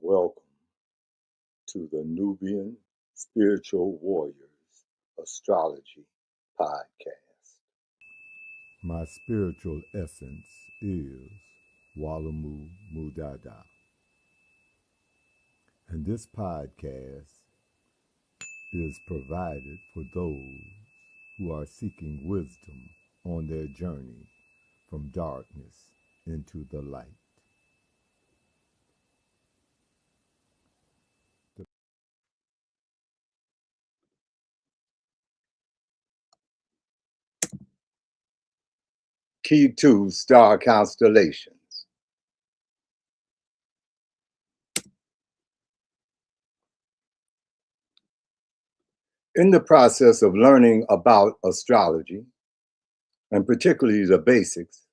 Welcome to the Nubian Spiritual Warriors Astrology Podcast. My spiritual essence is Walamu Mudada. And this podcast is provided for those who are seeking wisdom on their journey from darkness into the light. Key to Star Constellations. In the process of learning about astrology, and particularly the basics,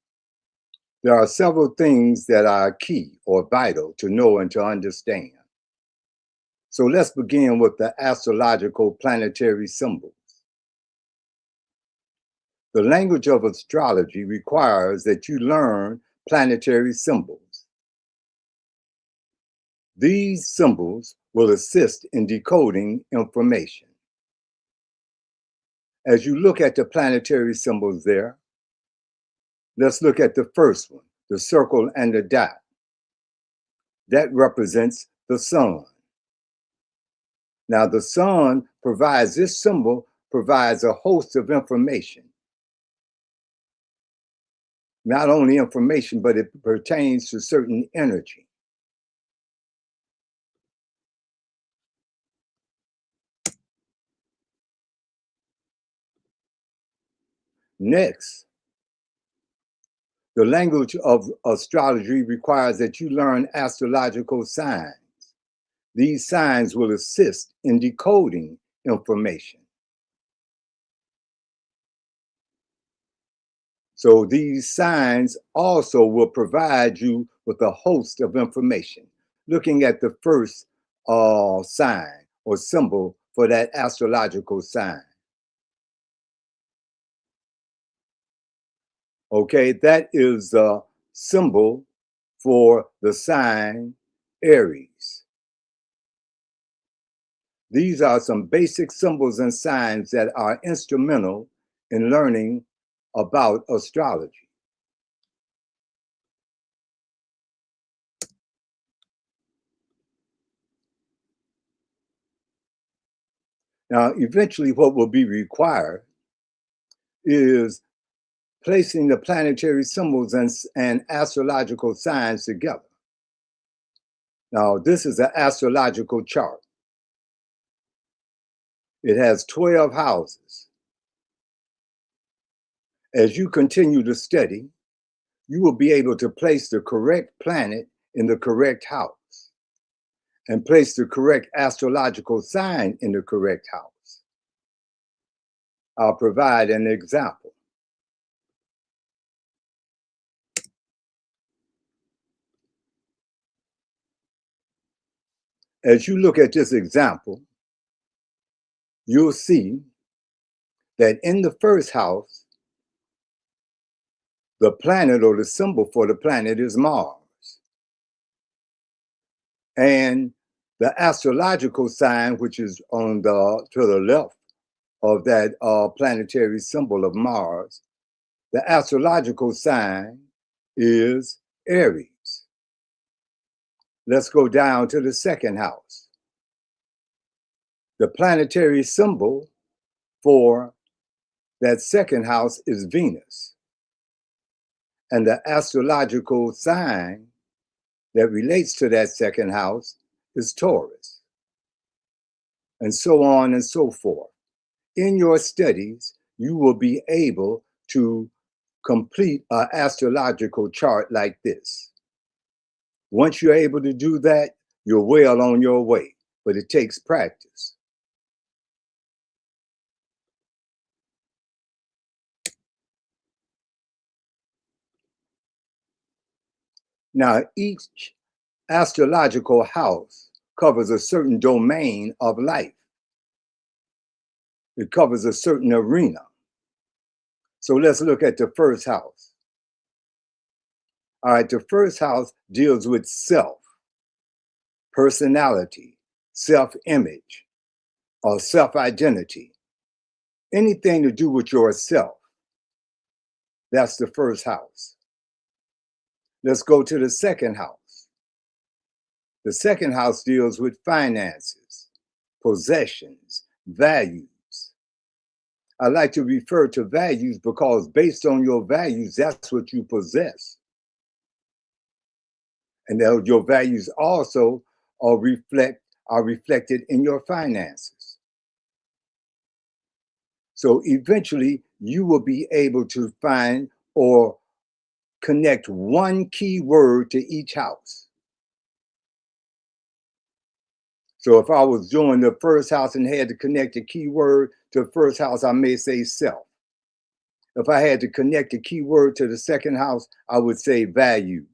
there are several things that are key or vital to know and to understand. So let's begin with the astrological planetary symbols. The language of astrology requires that you learn planetary symbols. These symbols will assist in decoding information. As you look at the planetary symbols there, let's look at the first one, the circle and the dot. That represents the sun. Now, the sun provides, this symbol provides a host of information. Not only information, but it pertains to certain energy. Next, the language of astrology requires that you learn astrological signs. These signs will assist in decoding information. So these signs also will provide you with a host of information. Looking at the first sign or symbol for that astrological sign. Okay, that is a symbol for the sign Aries. These are some basic symbols and signs that are instrumental in learning about astrology. Now, eventually what will be required is placing the planetary symbols and astrological signs together. Now, this is an astrological chart. It has 12 houses. As you continue to study, you will be able to place the correct planet in the correct house and place the correct astrological sign in the correct house. I'll provide an example. As you look at this example, you'll see that in the first house, the planet or the symbol for the planet is Mars. And the astrological sign, which is to the left of that planetary symbol of Mars, the astrological sign is Aries. Let's go down to the second house. The planetary symbol for that second house is Venus. And the astrological sign that relates to that second house is Taurus. And so on and so forth. In your studies, you will be able to complete an astrological chart like this. Once you're able to do that, you're well on your way, but it takes practice. Now, each astrological house covers a certain domain of life. It covers a certain arena. So let's look at the first house. All right, the first house deals with self. personality, self-image, or self-identity, anything to do with yourself. That's the first house. Let's go to the second house. The second house deals with finances, possessions, values. I like to refer to values because based on your values, that's what you possess. And your values also are reflected in your finances. So eventually you will be able to find or connect one key word to each house. So if I was doing the first house and had to connect a key word to the first house, I may say self. If I had to connect a key word to the second house, I would say values,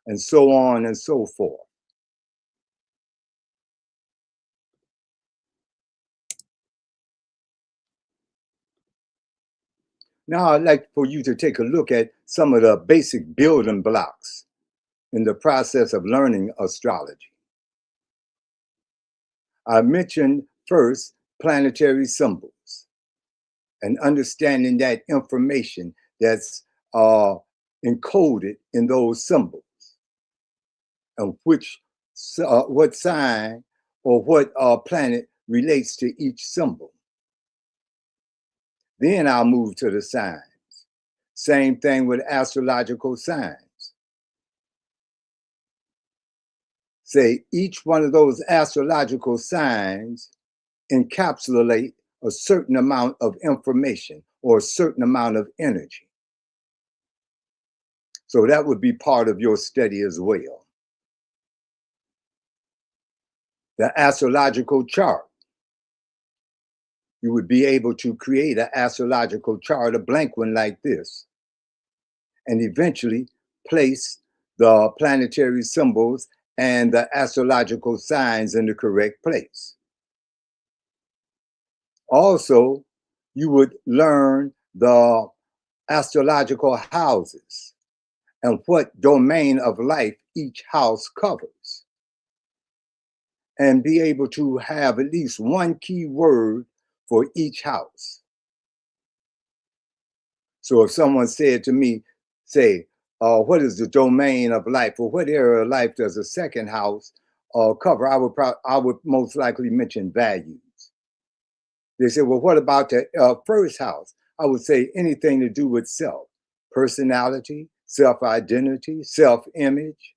and so on and so forth. Now I'd like for you to take a look at some of the basic building blocks in the process of learning astrology. I mentioned first planetary symbols and understanding that information that's encoded in those symbols and what sign or what planet relates to each symbol. Then I'll move to the signs. Same thing with astrological signs. Say each one of those astrological signs encapsulate a certain amount of information or a certain amount of energy. So that would be part of your study as well. The astrological chart. You would be able to create an astrological chart, a blank one like this, and eventually place the planetary symbols and the astrological signs in the correct place. Also, you would learn the astrological houses and what domain of life each house covers, and be able to have at least one key word for each house. So if someone said to me, say, what is the domain of life, or what area of life does the second house cover, I would most likely mention values. They said, well, what about the first house? I would say anything to do with self, personality, self-identity, self-image.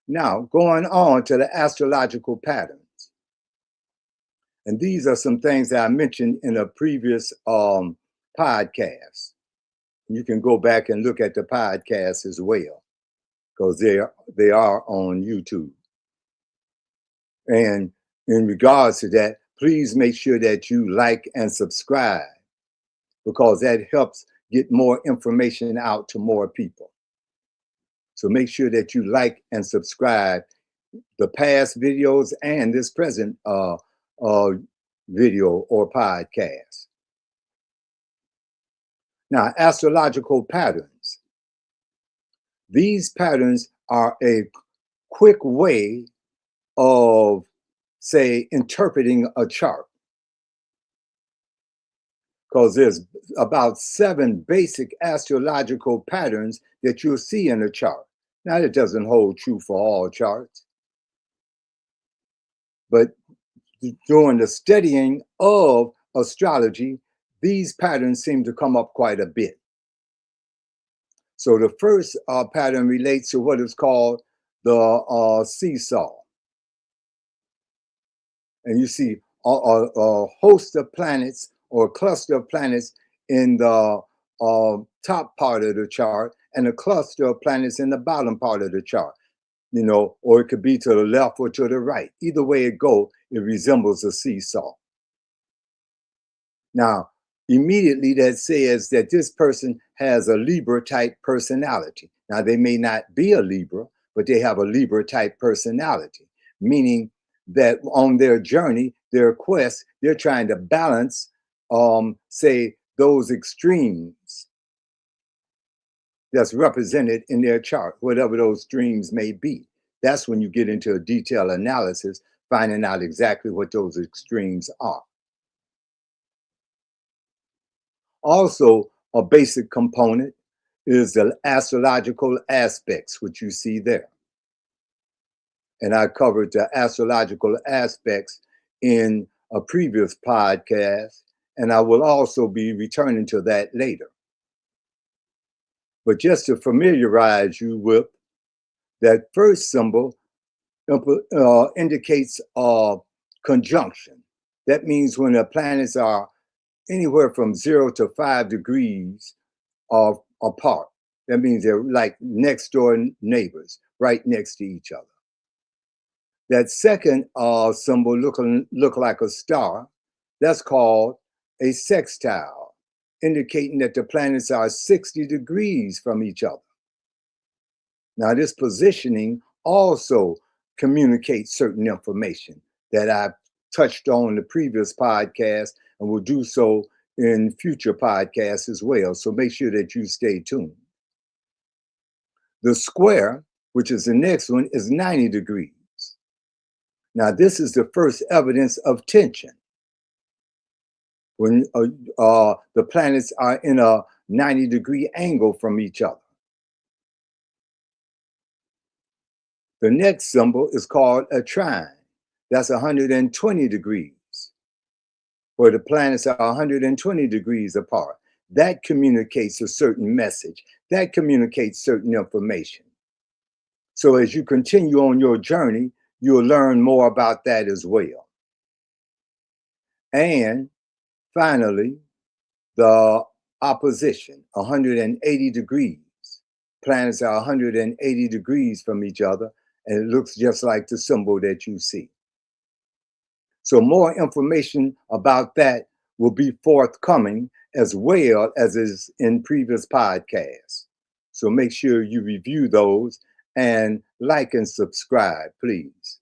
Now, going on to the astrological patterns. And these are some things that I mentioned in a previous podcast. You can go back and look at the podcast as well, because they are on YouTube. And in regards to that, please make sure that you like and subscribe, because that helps get more information out to more people. So make sure that you like and subscribe the past videos and this present video or podcast. Now, astrological patterns. These patterns are a quick way of, say, interpreting a chart, because there's about 7 basic astrological patterns that you'll see in a chart. Now, that doesn't hold true for all charts, but during the studying of astrology, these patterns seem to come up quite a bit. So the first pattern relates to what is called the seesaw. And you see a host of planets or a cluster of planets in the top part of the chart and a cluster of planets in the bottom part of the chart, you know, or it could be to the left or to the right. Either way it goes, it resembles a seesaw. Now, immediately that says that this person has a Libra type personality. Now, they may not be a Libra, but they have a Libra type personality, meaning that on their journey, their quest, they're trying to balance, say, those extremes that's represented in their chart, whatever those extremes may be. That's when you get into a detailed analysis, finding out exactly what those extremes are. Also, a basic component is the astrological aspects, which you see there. And I covered the astrological aspects in a previous podcast, and I will also be returning to that later. But just to familiarize you with that first symbol, indicates a conjunction. That means when the planets are anywhere from 0 to 5 degrees apart. That means they're like next door neighbors, right next to each other. That second symbol look like a star. That's called a sextile, indicating that the planets are 60 degrees from each other. Now, this positioning also communicates certain information that I've touched on in the previous podcast and will do so in future podcasts as well. So make sure that you stay tuned. The square, which is the next one, is 90 degrees. Now, this is the first evidence of tension. When the planets are in a 90-degree angle from each other. The next symbol is called a trine. That's 120 degrees, where the planets are 120 degrees apart. That communicates a certain message. That communicates certain information. So as you continue on your journey, you'll learn more about that as well. And finally, the opposition, 180 degrees. Planets are 180 degrees from each other, and it looks just like the symbol that you see. So more information about that will be forthcoming as well as is in previous podcasts. So make sure you review those and like and subscribe, please.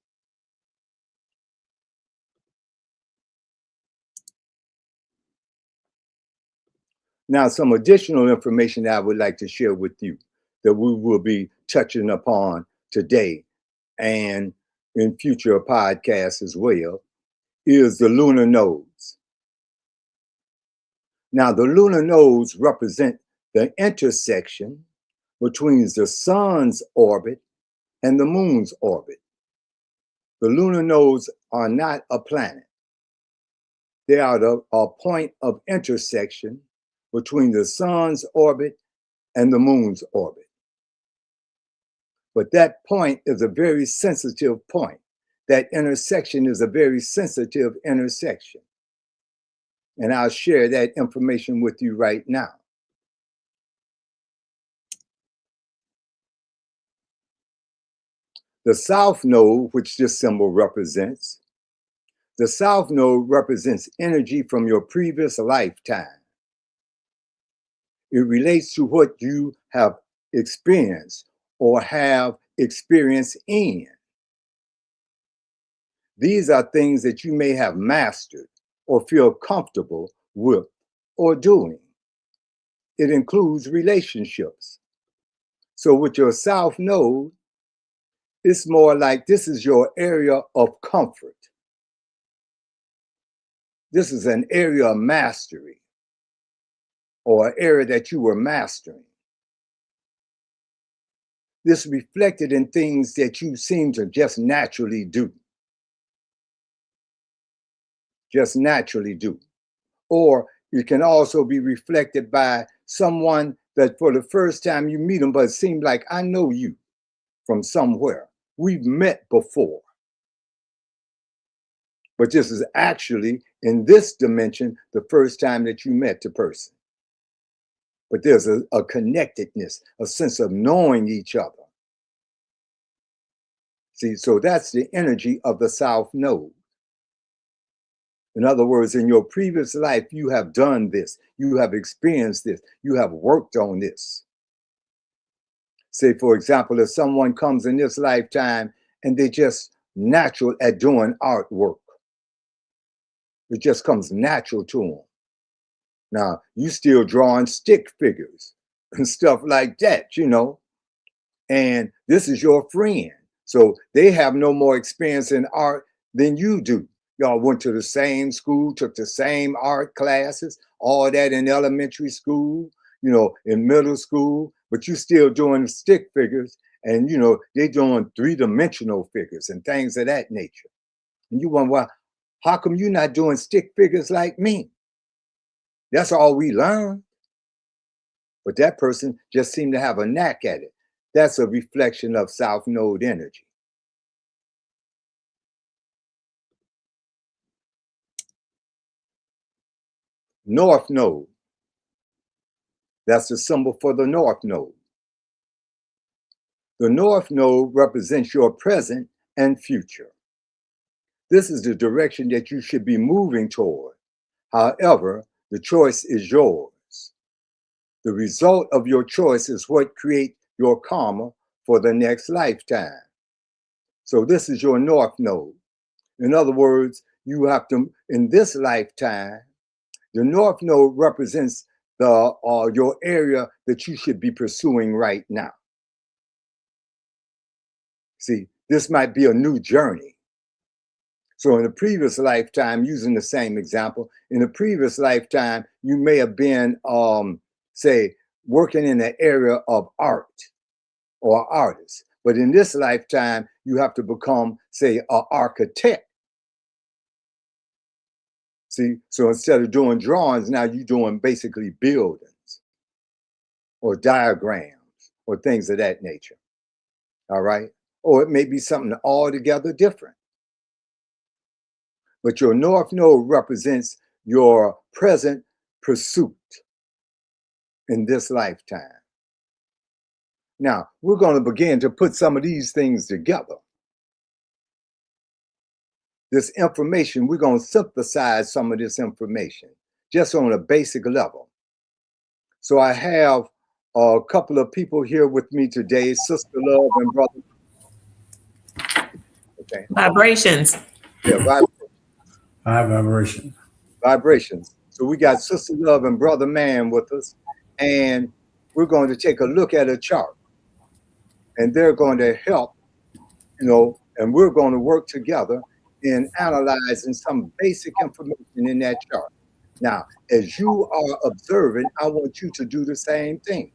Now, some additional information that I would like to share with you that we will be touching upon today and in future podcasts as well is the lunar nodes. Now, the lunar nodes represent the intersection between the sun's orbit and the moon's orbit. The lunar nodes are not a planet. They are a point of intersection between the sun's orbit and the moon's orbit. But that point is a very sensitive point. That intersection is a very sensitive intersection. And I'll share that information with you right now. The south node, which this symbol represents, the south node represents energy from your previous lifetime. It relates to what you have experienced or have experience in. These are things that you may have mastered or feel comfortable with or doing. It includes relationships. So with your south node, it's more like this is your area of comfort. This is an area of mastery or an area that you were mastering. This reflected in things that you seem to just naturally do. Just naturally do. Or it can also be reflected by someone that for the first time you meet them, but it seemed like I know you from somewhere. We've met before. But this is actually, in this dimension, the first time that you met the person. But there's a connectedness, a sense of knowing each other. See, so that's the energy of the south node. In other words, in your previous life, you have done this, you have experienced this, you have worked on this. Say, for example, if someone comes in this lifetime and they're just natural at doing artwork, it just comes natural to them. Now, you still drawing stick figures and stuff like that, you know, and this is your friend. So they have no more experience in art than you do. Y'all went to the same school, took the same art classes, all that in elementary school, in middle school, but you still doing stick figures, and they doing three-dimensional figures and things of that nature. And you wonder, well, how come you not doing stick figures like me? That's all we learned. But that person just seemed to have a knack at it. That's a reflection of South Node energy. North Node. That's the symbol for the North Node. The North Node represents your present and future. This is the direction that you should be moving toward. However, the choice is yours. The result of your choice is what creates your karma for the next lifetime. So this is your North Node. In other words, you have to, in this lifetime, the North Node represents your area that you should be pursuing right now. See, this might be a new journey. So in the previous lifetime, using the same example, in the previous lifetime, you may have been, say, working in the area of art or artist. But in this lifetime, you have to become, say, an architect. See, so instead of doing drawings, now you're doing basically buildings or diagrams or things of that nature. All right? Or it may be something altogether different. But your North Node represents your present pursuit in this lifetime. Now, we're going to begin to put some of these things together. This information, we're going to synthesize some of this information just on a basic level. So I have a couple of people here with me today, Sister Love and Brother. Okay. Vibrations. Yeah, High vibration. Vibrations. So we got Sister Love and Brother Man with us, and we're going to take a look at a chart. And they're going to help, and we're going to work together in analyzing some basic information in that chart. Now, as you are observing, I want you to do the same thing.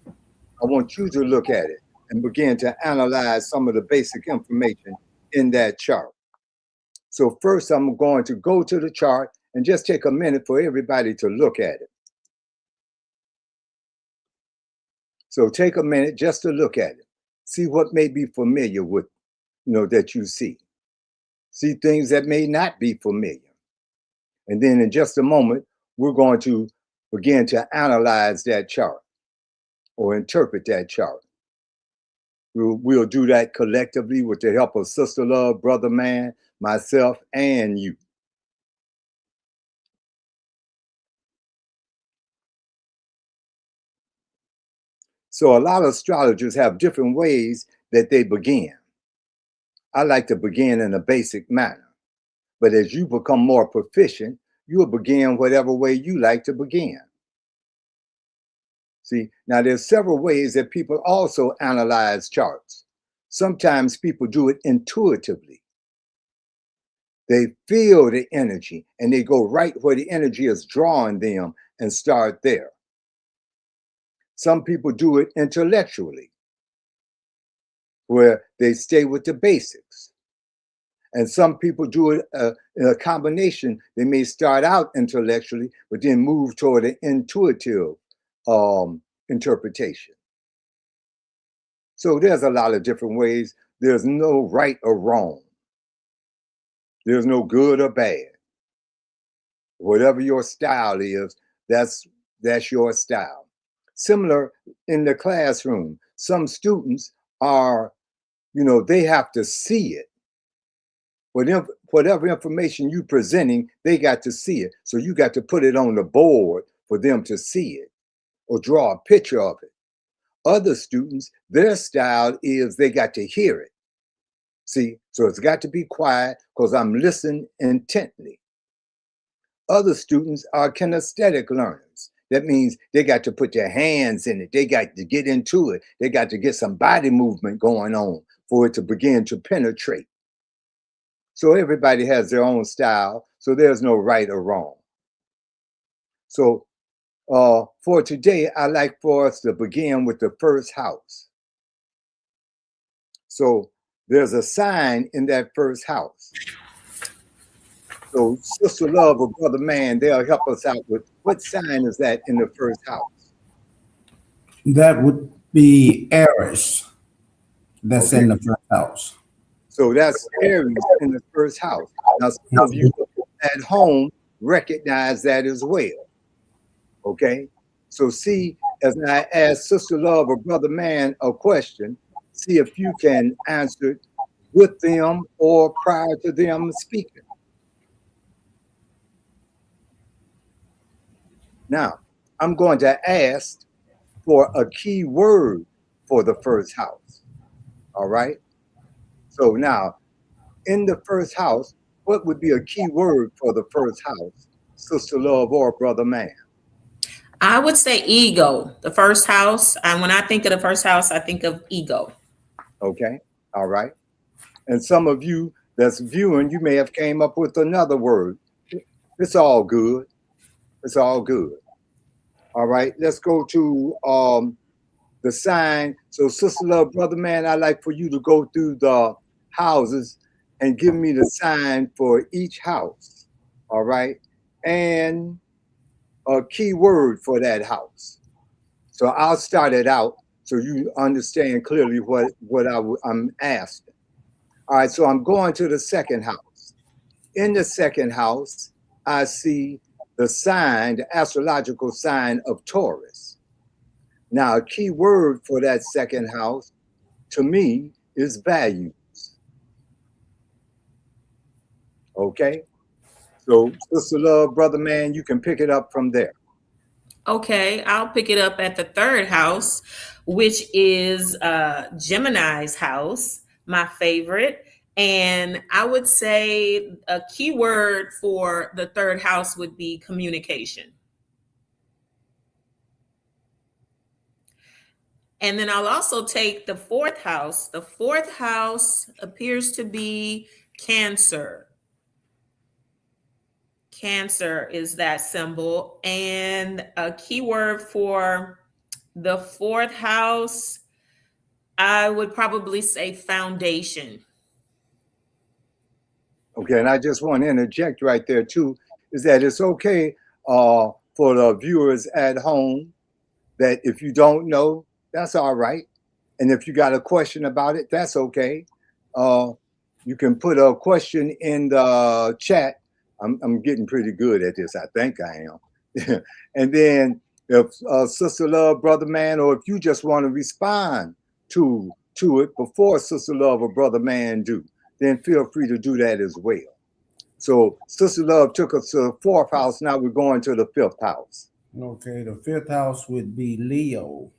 I want you to look at it and begin to analyze some of the basic information in that chart. So first, I'm going to go to the chart and just take a minute for everybody to look at it. So take a minute just to look at it. See what may be familiar with, that you see. See things that may not be familiar. And then in just a moment, we're going to begin to analyze that chart or interpret that chart. We'll do that collectively with the help of Sister Love, Brother Man, myself, and you. So a lot of astrologers have different ways that they begin. I like to begin in a basic manner. But as you become more proficient, you'll begin whatever way you like to begin. See, now there's several ways that people also analyze charts. Sometimes people do it intuitively. They feel the energy and they go right where the energy is drawing them and start there. Some people do it intellectually, where they stay with the basics. And some people do it in a combination. They may start out intellectually, but then move toward an intuitive interpretation. So there's a lot of different ways. There's no right or wrong. There's no good or bad. Whatever your style is, that's your style. Similar in the classroom, some students are, they have to see it. Whatever information you're presenting, they got to see it. So you got to put it on the board for them to see it or draw a picture of it. Other students, their style is they got to hear it. See, so it's got to be quiet because I'm listening intently. Other students are kinesthetic learners. That means they got to put their hands in it. They got to get into it. They got to get some body movement going on for it to begin to penetrate. So everybody has their own style, so there's no right or wrong. So for today, I like for us to begin with the first house. So there's a sign in that first house. So Sister Love or Brother Man, they'll help us out with what sign is that in the first house? That would be Aries. That's Okay. in the first house. So that's Aries in the first house. Now, some of you at home recognize that as well. Okay. So see, as I ask Sister Love or Brother Man a question, see if you can answer it with them or prior to them speaking. Now, I'm going to ask for a key word for the first house. All right. So now, in the first house, what would be a key word for the first house, Sister Love or Brother Man? I would say ego, the first house. And when I think of the first house, I think of ego. Okay. All right. And some of you that's viewing, you may have came up with another word. It's all good. It's all good. All right. Let's go to the sign. So, Sister Love, Brother Man, I'd like for you to go through the houses and give me the sign for each house. All right. And a key word for that house. So I'll start it out so you understand clearly what I'm asking. All right. So I'm going to the second house. In the second house, I see the sign, the astrological sign of Taurus. Now, a key word for that second house to me is values. Okay. So, Sister Love, Brother Man, you can pick it up from there. Okay, I'll pick it up at the third house, which is Gemini's house, my favorite. And I would say a key word for the third house would be communication. And then I'll also take the fourth house. The fourth house appears to be Cancer. Cancer is that symbol. And a key word for the fourth house, I would probably say foundation. Okay. And I just want to interject right there, too, is that it's okay for the viewers at home that if you don't know, that's all right. And if you got a question about it, that's okay. You can put a question in the chat. I'm getting pretty good at this. I think I am. And then if Sister Love, Brother Man, or if you just want to respond to it before Sister Love or Brother Man do, then feel free to do that as well. So Sister Love took us to the fourth house. Now we're going to the fifth house. Okay, the fifth house would be Leo.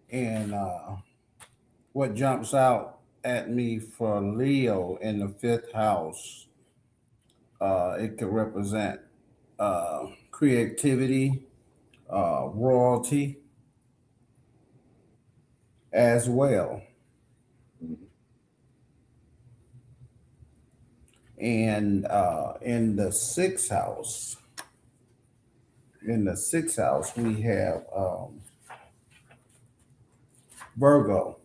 And what jumps out at me for Leo in the fifth house, it could represent creativity, royalty as well. Mhm. And in the sixth house, we have Virgo,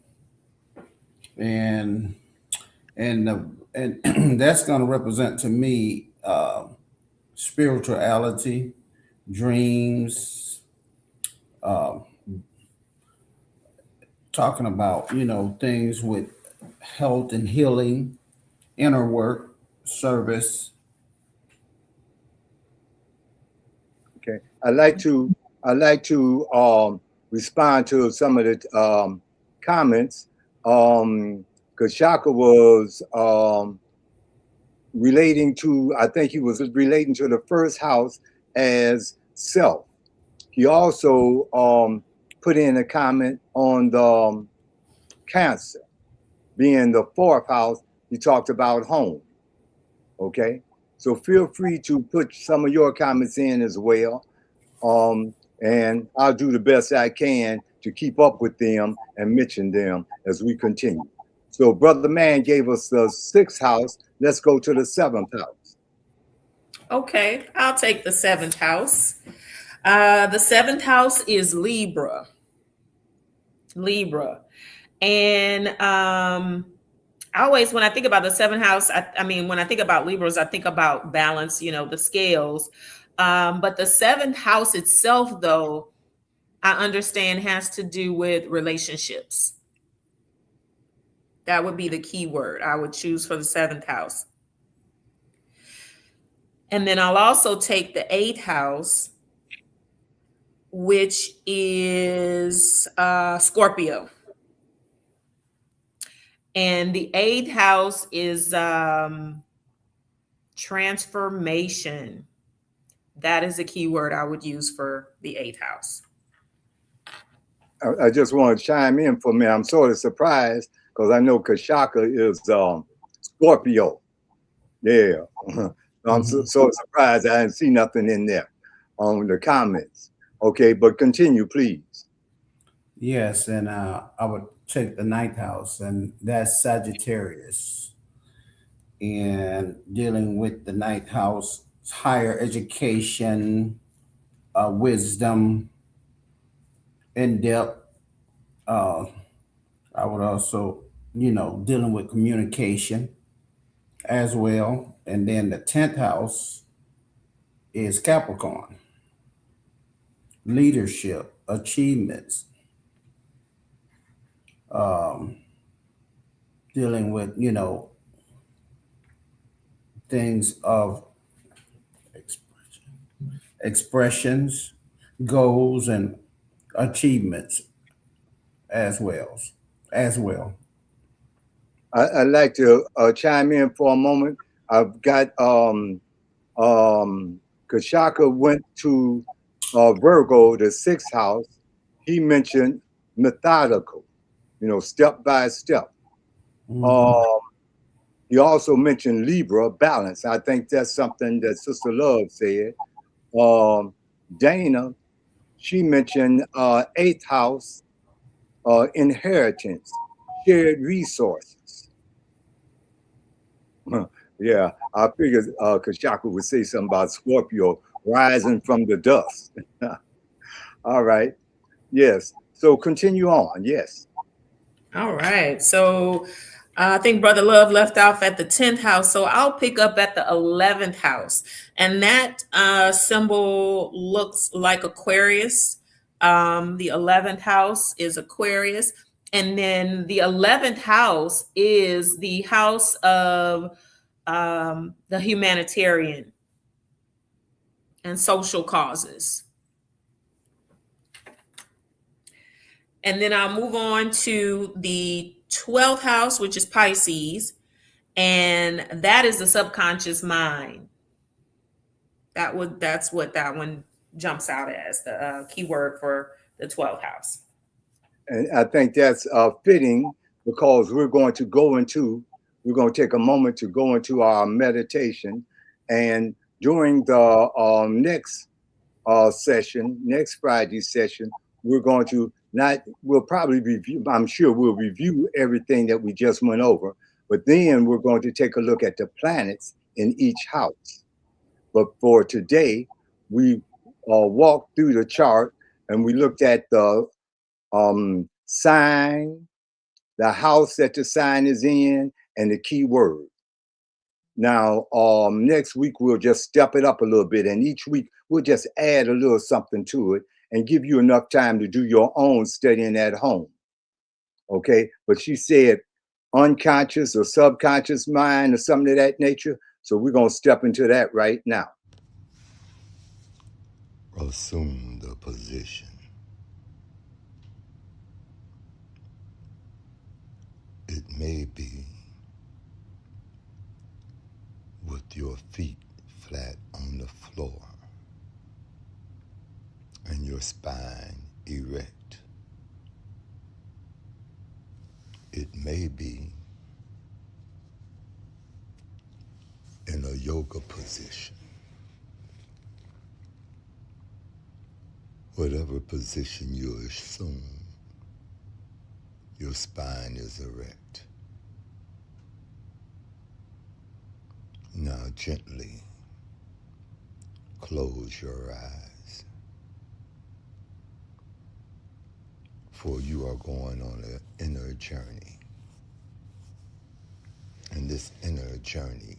and and that's going to represent to me spirituality, dreams, uh, talking about things with health and healing, inner work, service. Okay. I like to respond to some of the comments. Because Shaka was relating to, I think he was relating to the first house as self. He also put in a comment on the Cancer being the fourth house. He talked about home. Okay. So feel free to put some of your comments in as well. And I'll do the best I can to keep up with them and mention them as we continue. So Brother Man gave us the 6th house. Let's go to the 7th house. Okay, I'll take the 7th house. The 7th house is Libra. Libra. And always when I think about the 7th house, I mean, when I think about Libras, I think about balance, the scales. But the 7th house itself, though, I understand has to do with relationships. That would be the key word I would choose for the 7th house. And then I'll also take the 8th house, which is Scorpio. And the 8th house is transformation. That is the key word I would use for the 8th house. I just want to chime in for me. I'm sort of surprised because I know Kashaka is Scorpio. Yeah. I'm so surprised I didn't see nothing in there on the comments. Okay, but continue, please. Yes, and I would take the 9th house, and that's Sagittarius. And dealing with the 9th house, higher education, wisdom, in depth. I would also, dealing with communication as well. And then the 10th house is Capricorn, leadership, achievements, dealing with, things of expressions, goals, and achievements as well. As well. I'd like to chime in for a moment. I've got Kashaka went to Virgo, the 6th house. He mentioned methodical, step by step. He also mentioned Libra, balance. I think that's something that Sister Love said. Dana, she mentioned 8th house, inheritance, shared resources. Yeah, I figured Kashaka would say something about Scorpio rising from the dust. All right. Yes. So continue on. Yes. All right. So I think Brother Love left off at the 10th house. So I'll pick up at the 11th house. And that symbol looks like Aquarius. The 11th house is Aquarius. And then the 11th house is the house of the humanitarian and social causes. And then I'll move on to the 12th house, which is Pisces. And that is the subconscious mind. That's what that one jumps out as the keyword for the 12th house. And I think that's fitting because we're going to take a moment to go into our meditation. And during the next session, next Friday session, we'll probably review, I'm sure we'll review everything that we just went over, but then we're going to take a look at the planets in each house. But for today, we walked through the chart and we looked at the sign, the house that the sign is in, and the key word. Now, next week, we'll just step it up a little bit. And each week, we'll just add a little something to it and give you enough time to do your own studying at home. Okay? But she said unconscious or subconscious mind or something of that nature. So we're going to step into that right now. Assume the position. It may be with your feet flat on the floor and your spine erect. It may be in a yoga position. Whatever position you assume, your spine is erect. Now gently close your eyes, for you are going on an inner journey. And this inner journey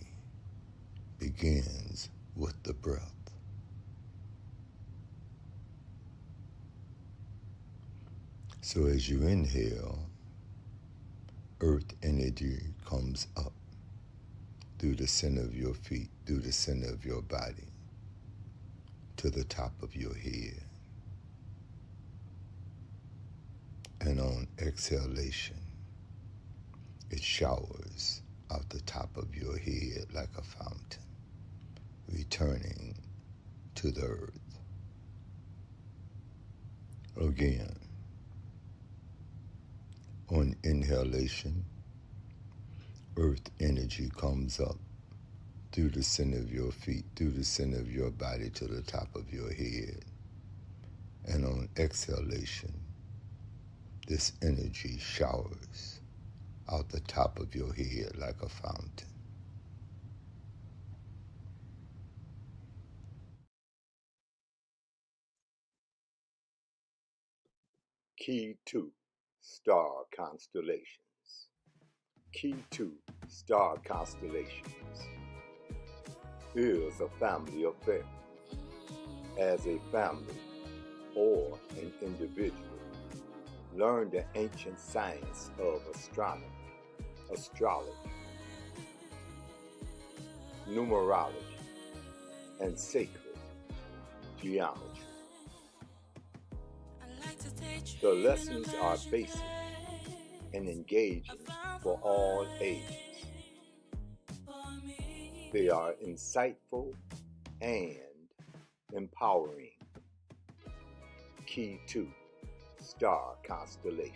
begins with the breath. So as you inhale, earth energy comes up through the center of your feet, through the center of your body, to the top of your head. And on exhalation, it showers out the top of your head like a fountain, returning to the earth. Again, on inhalation, earth energy comes up through the center of your feet, through the center of your body to the top of your head. And on exhalation, this energy showers out the top of your head like a fountain. Key 2, Star Constellations. Key 2, Star Constellations is a family affair. As a family or an individual, learn the ancient science of astronomy, astrology, numerology, and sacred geometry. The lessons are basic and engaging for all ages. They are insightful and empowering. Key 2, Star Constellations.